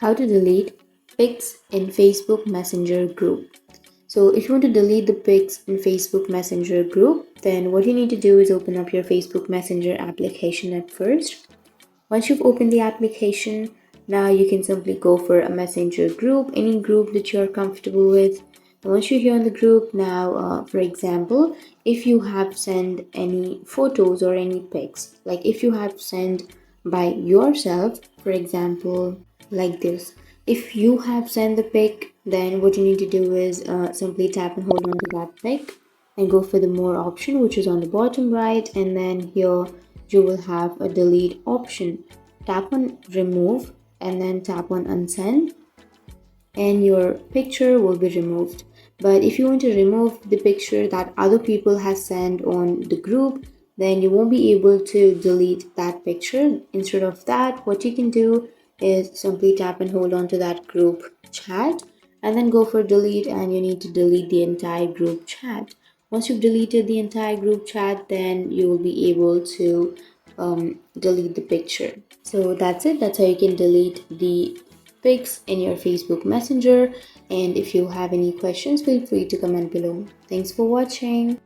How to delete pics in Facebook Messenger group. So if you want to delete the pics in Facebook Messenger group, then what you need to do is open up your Facebook Messenger application at first. Once you've opened the application, now you can simply go for a messenger group, any group that you're comfortable with. And once you're here in the group, now for example, if you have sent any photos or any pics, like if you have sent by yourself, for example, like this. If you have sent the pic, then what you need to do is simply tap and hold on to that pic and go for the more option, which is on the bottom right, and then here you will have a delete option. Tap on remove and then tap on unsend and your picture will be removed. But if you want to remove the picture that other people have sent on the group, then you won't be able to delete that picture. Instead of that, what you can do is simply tap and hold on to that group chat and then go for delete, and you need to delete the entire group chat. Once you've deleted the entire group chat, then you will be able to delete the picture. So that's it. That's how you can delete the pics in your Facebook Messenger. And if you have any questions, feel free to comment below. Thanks for watching.